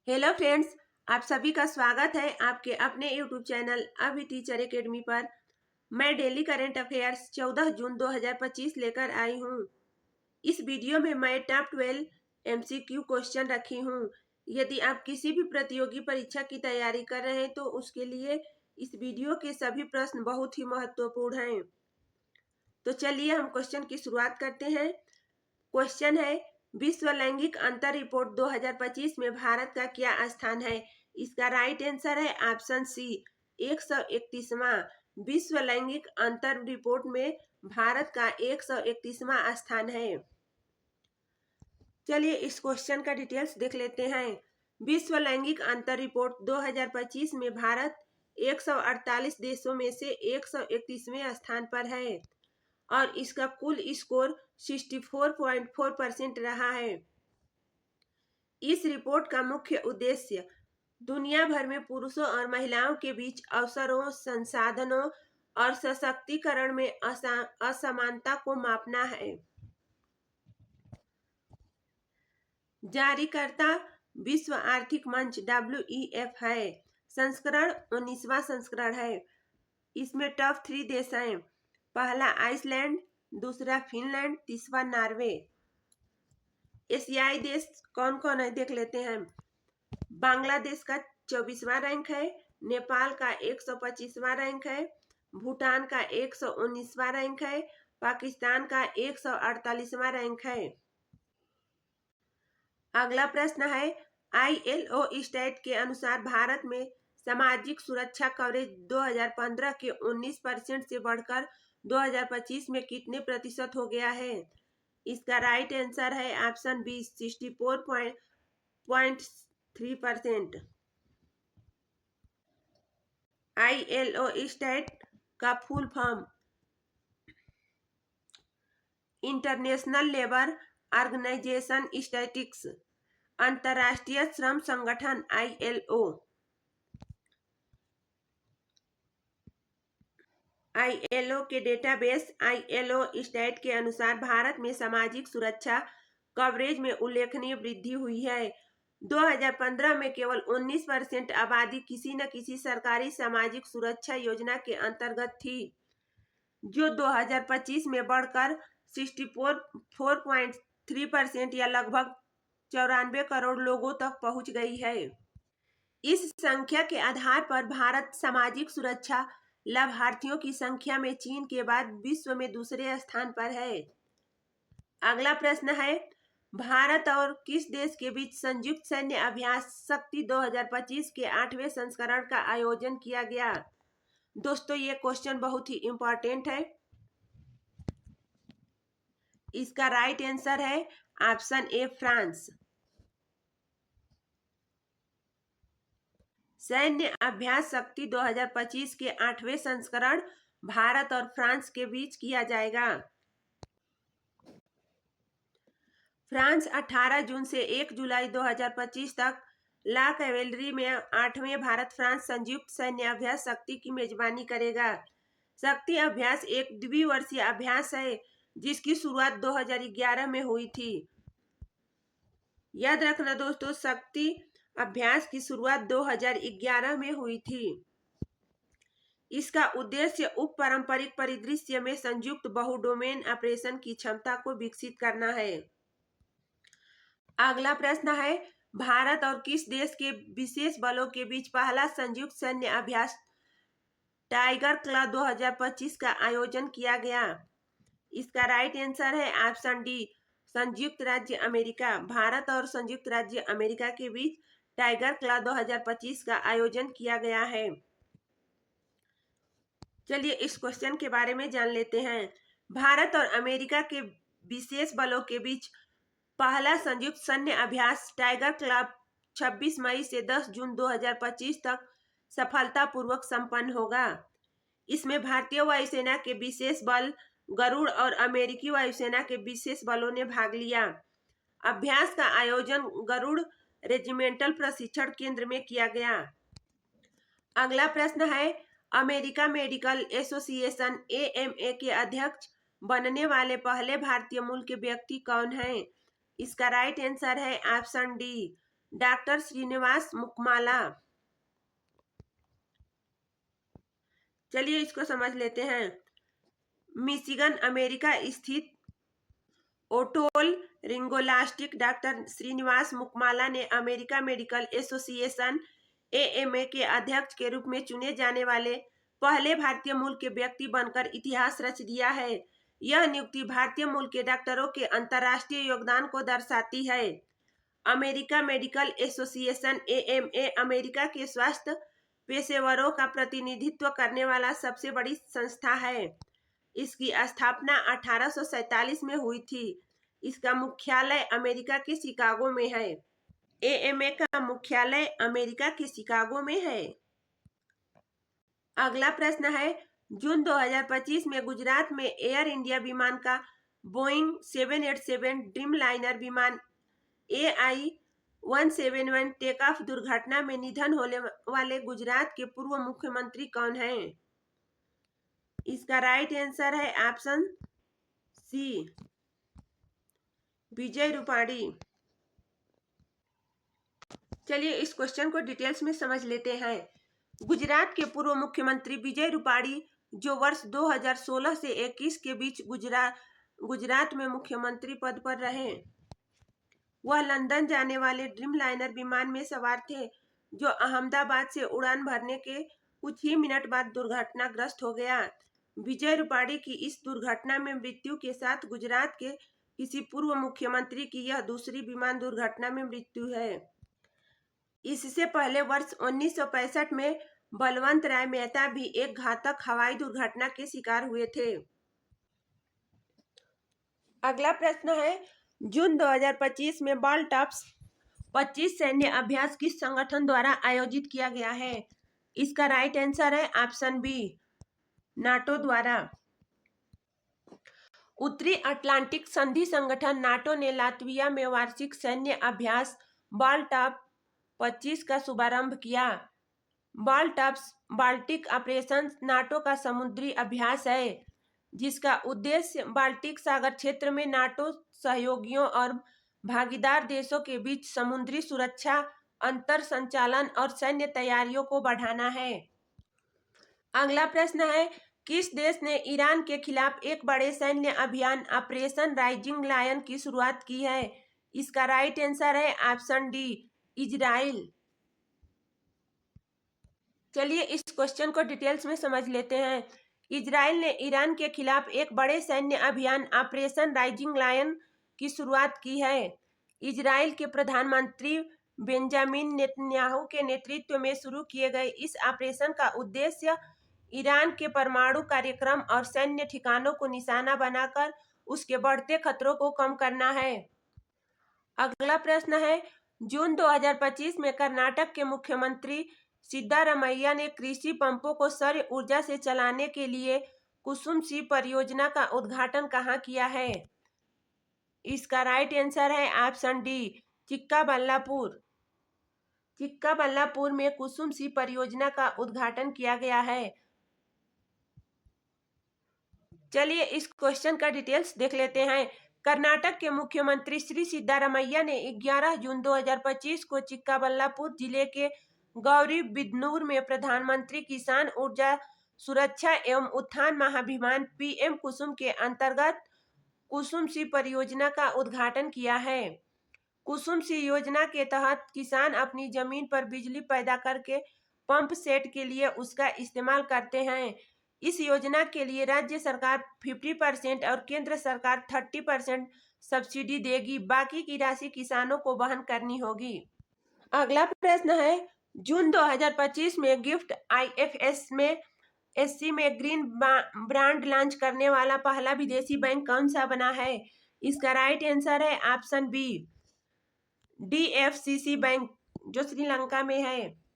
Hello friends, आप सभी का स्वागत है आपके अपने यूट्यूब चैनल अभी टीचर एकेडमी पर। मैं डेली करंट अफेयर्स 14 जून 2025 लेकर आई हूँ। इस वीडियो में मैं टॉप 12 एमसीक्यू क्वेश्चन रखी हूँ। यदि आप किसी भी प्रतियोगी परीक्षा की तैयारी कर रहे हैं तो उसके लिए इस वीडियो के सभी प्रश्न बहुत ही महत्वपूर्ण हैं। तो चलिए हम क्वेश्चन की शुरुआत करते हैं। क्वेश्चन है, विश्व लैंगिक अंतर रिपोर्ट 2025 में भारत का क्या स्थान है? इसका राइट आंसर है ऑप्शन सी 131वां। विश्व लैंगिक अंतर रिपोर्ट में भारत का 131वां स्थान है। चलिए इस क्वेश्चन का डिटेल्स देख लेते हैं। विश्व लैंगिक अंतर रिपोर्ट 2025 में भारत 148 देशों में से 131वें स्थान पर है और इसका कुल स्कोर 64.4% रहा है। इस रिपोर्ट का मुख्य उद्देश्य दुनिया भर में पुरुषों और महिलाओं के बीच अवसरों, संसाधनों और सशक्तिकरण में असमानता को मापना है। जारीकर्ता विश्व आर्थिक मंच WEF है। संस्करण 19वां संस्करण है। इसमें टॉप 3 देश हैं। पहला आइसलैंड, दूसरा फिनलैंड, तीसरा नॉर्वे। एशियाई देश कौन कौन है देख लेते हैं। बांग्लादेश का 24वां रैंक है, नेपाल का 125वां रैंक है, भूटान का 119वां रैंक है, पाकिस्तान का 148वां रैंक है। अगला प्रश्न है, ILO स्टैट के अनुसार भारत में सामाजिक सुरक्षा कवरेज 2015 के 19% से बढ़कर 2025 में कितने प्रतिशत हो गया है? इसका राइट आंसर है ऑप्शन बी 64.3%। ILO स्टैट का full form international labour organisation statistics, अंतर्राष्ट्रीय श्रम संगठन ILO। ILO के डेटाबेस ILO स्टैट के अनुसार भारत में सामाजिक सुरक्षा कवरेज में उल्लेखनीय वृद्धि हुई है। 2015 में केवल 19% आबादी किसी न किसी सरकारी सामाजिक सुरक्षा योजना के अंतर्गत थी, जो 2025 में बढ़कर 64.3% या लगभग 94 करोड़ लोगों तक पहुंच गई है। इस संख्या के आधार पर भारत सामाजिक सुरक्षा लाभार्थियों की संख्या में चीन के बाद विश्व में दूसरे स्थान पर है। अगला प्रश्न है, भारत और किस देश के बीच संयुक्त सैन्य अभ्यास शक्ति 2025 के 8वें संस्करण का आयोजन किया गया? दोस्तों ये क्वेश्चन बहुत ही इंपॉर्टेंट है। इसका राइट आंसर है ऑप्शन ए फ्रांस। सैन्य अभ्यास शक्ति 2025 के 8वें संस्करण भारत और फ्रांस के बीच किया जाएगा। फ्रांस 18 जून से 1 जुलाई 2025 तक ला कैवेलरी में 8वें भारत फ्रांस संयुक्त सैन्य अभ्यास शक्ति की मेजबानी करेगा। शक्ति अभ्यास एक द्विवर्षीय अभ्यास है जिसकी शुरुआत 2011 में हुई थी। याद रखना दोस्तों, शक्ति अभ्यास की शुरुआत 2011 में हुई थी। इसका उद्देश्य उप पारंपरिक परिदृश्य में संयुक्त बहुडोमेन ऑपरेशन की क्षमता को विकसित करना है। अगला प्रश्न है, भारत और किस देश के विशेष बलों के बीच पहला संयुक्त सैन्य अभ्यास टाइगर क्लॉ 2025 का आयोजन किया गया? इसका राइट आंसर है ऑप्शन डी संयुक्त राज्य अमेरिका। भारत और संयुक्त राज्य अमेरिका के बीच टाइगर क्लॉ 2025 का आयोजन किया गया है। चलिए इस क्वेश्चन के बारे में जान लेते हैं। भारत और अमेरिका के विशेष बलों के बीच पहला संयुक्त सैन्य अभ्यास टाइगर क्लॉ 26 मई से 10 जून 2025 तक सफलतापूर्वक संपन्न होगा। इसमें भारतीय वायुसेना के विशेष बल गरुड़ और अमेरिकी वायुसेना के विशेष बलों ने भाग लिया। अभ्यास का आयोजन गरुड़ रेजिमेंटल प्रशिक्षण केंद्र में किया गया। अगला प्रश्न है, अमेरिका मेडिकल एसोसिएशन AMA के अध्यक्ष बनने वाले पहले भारतीय मूल के व्यक्ति कौन हैं? इसका राइट आंसर है ऑप्शन डी डॉक्टर श्रीनिवास मुखमाला। चलिए इसको समझ लेते हैं। मिशिगन अमेरिका स्थित ओटोल रिंगोलास्टिक डॉक्टर श्रीनिवास मुखमाला ने अमेरिका मेडिकल एसोसिएशन AMA के अध्यक्ष के रूप में चुने जाने वाले पहले भारतीय मूल के व्यक्ति बनकर इतिहास रच दिया है। यह नियुक्ति भारतीय मूल के डॉक्टरों के अंतर्राष्ट्रीय योगदान को दर्शाती है। America medical association AMA America के स्वास्थ्य पेशेवरों का प्रतिनिधित्व करने वाला सबसे बड़ी संस्था है। इसकी स्थापना 1847 में हुई थी। इसका मुख्यालय अमेरिका के शिकागो में है। AMA का मुख्यालय अमेरिका के शिकागो में है। अगला प्रश्न है, जून 2025 में गुजरात में एयर इंडिया विमान का बोइंग 787 ड्रीमलाइनर विमान AI-171 टेक ऑफ दुर्घटना में निधन होने वाले गुजरात के पूर्व मुख्यमंत्री कौन हैं? इसका राइट आंसर है ऑप्शन सी, विजय रूपाणी। चलिए इस क्वेश्चन को डिटेल्स में समझ लेते हैं। गुजरात के पूर्व मुख्यमंत्री विजय रूपाणी, जो वर्ष 2016 से 21 के बीच गुजरात में मुख्यमंत्री पद पर रहे, वह लंदन जाने वाले ड्रीमलाइनर विमान में सवार थे, जो अहमदाबाद से उड़ान भरने के कुछ ही मिनट बाद दुर्घटनाग्रस्त हो गया। विजय रूपाणी की इस दुर्घटना में मृत्यु के साथ गुजरात के किसी पूर्व मुख्यमंत्री की यह दूसरी विमान दुर्घटना में मृत्यु है। इससे पहले वर्ष 1965 में बलवंत राय मेहता भी एक घातक हवाई दुर्घटना के शिकार हुए थे। अगला प्रश्न है, जून 2025 में बालटॉप्स 25 सैन्य अभ्यास किस संगठन द्वारा आयोजित किया गया है? इसका राइट आंसर है ऑप्शन बी, नाटो द्वारा। उत्तरी अटलांटिक संधि संगठन नाटो ने लातविया में वार्षिक सैन्य अभ्यास बालटॉप 25 का शुभारंभ किया। बालटॉप्स बाल्टिक ऑपरेशन नाटो का समुद्री अभ्यास है, जिसका उद्देश्य बाल्टिक सागर क्षेत्र में नाटो सहयोगियों और भागीदार देशों के बीच समुद्री सुरक्षा, अंतर संचालन और सैन्य तैयारियों को बढ़ाना है। अगला प्रश्न है, किस देश ने ईरान के खिलाफ एक बड़े सैन्य अभियान ऑपरेशन राइजिंग लायन की शुरुआत की है? इसका राइट आंसर है ऑप्शन डी, इजराइल। चलिए इस क्वेश्चन को डिटेल्स में समझ लेते हैं। इजराइल ने ईरान के खिलाफ एक बड़े सैन्य अभियान ऑपरेशन राइजिंग लायन की शुरुआत की है। इजराइल के प्रधानमंत्री बेंजामिन नेतन्याहू के नेतृत्व में शुरू किए गए इस ऑपरेशन का उद्देश्य ईरान के परमाणु कार्यक्रम और सैन्य ठिकानों को निशाना बनाकर उसके बढ़ते खतरों को कम करना है। अगला प्रश्न है, जून 2025 में कर्नाटक के मुख्यमंत्री सिद्धारमैया ने कृषि पंपों को सौर ऊर्जा से चलाने के लिए कुसुम सी परियोजना का उद्घाटन कहाँ किया है? इसका राइट आंसर है ऑप्शन डी, चिक्काबल्लापुर। चिक्काबल्लापुर में कुसुम सी परियोजना का उद्घाटन किया गया है। चलिए इस क्वेश्चन का डिटेल्स देख लेते हैं। कर्नाटक के मुख्यमंत्री श्री सिद्धारमैया ने 11 जून 2025 को चिक्काबल्लापुर जिले के गौरीबिदनूर में प्रधानमंत्री किसान ऊर्जा सुरक्षा एवं उत्थान महाभियान PM कुसुम के अंतर्गत कुसुम सी परियोजना का उद्घाटन किया है। कुसुम सी योजना के तहत किसान अपनी जमीन पर बिजली पैदा करके पंप सेट के लिए उसका इस्तेमाल करते हैं। इस योजना के लिए राज्य सरकार 50% और केंद्र सरकार 30% सब्सिडी देगी। बाकी की राशि किसानों को वहन करनी होगी। अगला प्रश्न है, जून 2025 में गिफ्ट IFS में SC में ग्रीन ब्रांड लॉन्च करने वाला पहला विदेशी बैंक कौन सा बना है? इसका राइट आंसर है ऑप्शन बी, DFCC बैंक, जो श्रीलंका में है।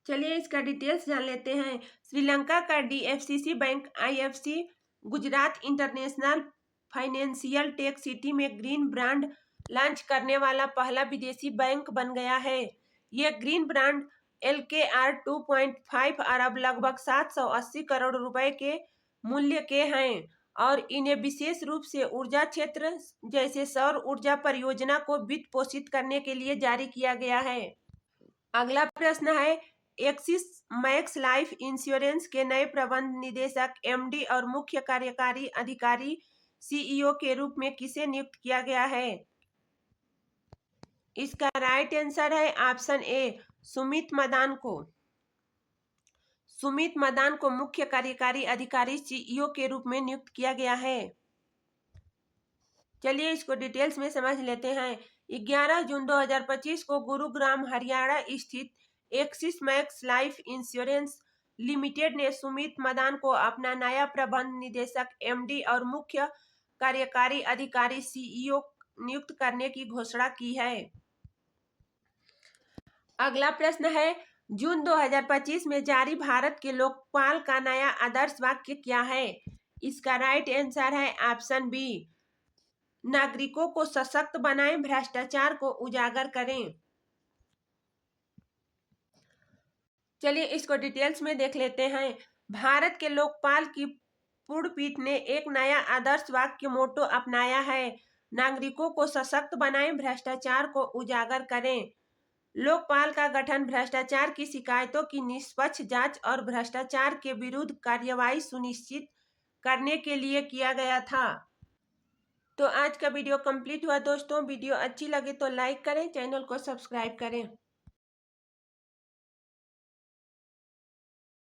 चलिए इसका डिटेल्स जान लेते हैं। श्रीलंका का DFCC bank IFC Gujarat international financial tech city में ग्रीन ब्रांड लॉन्च करने वाला पहला विदेशी बैंक बन गया है। यह ग्रीन ब्रांड LKR 2.5 अरब लगभग 780 करोड़ रुपए के मूल्य के हैं और इन्हें विशेष रूप से ऊर्जा क्षेत्र जैसे सौर ऊर्जा परियोजना को वित्त पोषित करने के लिए जारी किया गया है। अगला प्रश्न है, एक्सिस मैक्स लाइफ इंश्योरेंस के नए प्रबंध निदेशक एमडी और मुख्य कार्यकारी अधिकारी सीईओ के रूप में किसे नियुक्त किया गया है? इसका राइट आंसर है ऑप्शन ए, सुमित मदान को। सुमित मदान को मुख्य कार्यकारी अधिकारी सीईओ के रूप में नियुक्त किया गया है। चलिए इसको डिटेल्स में समझ लेते हैं। 11 जून 2025 को गुरुग्राम हरियाणा स्थित axis max life insurance limited ने सुमित मदान को अपना नया प्रबंध निदेशक एमडी और मुख्य कार्यकारी अधिकारी सीईओ नियुक्त करने की घोषणा की है। अगला प्रश्न है, जून 2025 में जारी भारत के लोकपाल का नया आदर्श वाक्य क्या है? इसका राइट आंसर है ऑप्शन बी, नागरिकों को सशक्त बनाएं, भ्रष्टाचार को उजागर करें। चलिए इसको डिटेल्स में देख लेते हैं। भारत के लोकपाल की पूर्ण पीठ ने एक नया आदर्श वाक्य मोटो अपनाया है, नागरिकों को सशक्त बनाएं, भ्रष्टाचार को उजागर करें। लोकपाल का गठन भ्रष्टाचार की शिकायतों की निष्पक्ष जांच और भ्रष्टाचार के विरुद्ध कार्यवाही सुनिश्चित करने के लिए किया गया था। तो आज का वीडियो कंप्लीट हुआ दोस्तों। वीडियो अच्छी लगे तो लाइक करें, चैनल को सब्सक्राइब करें।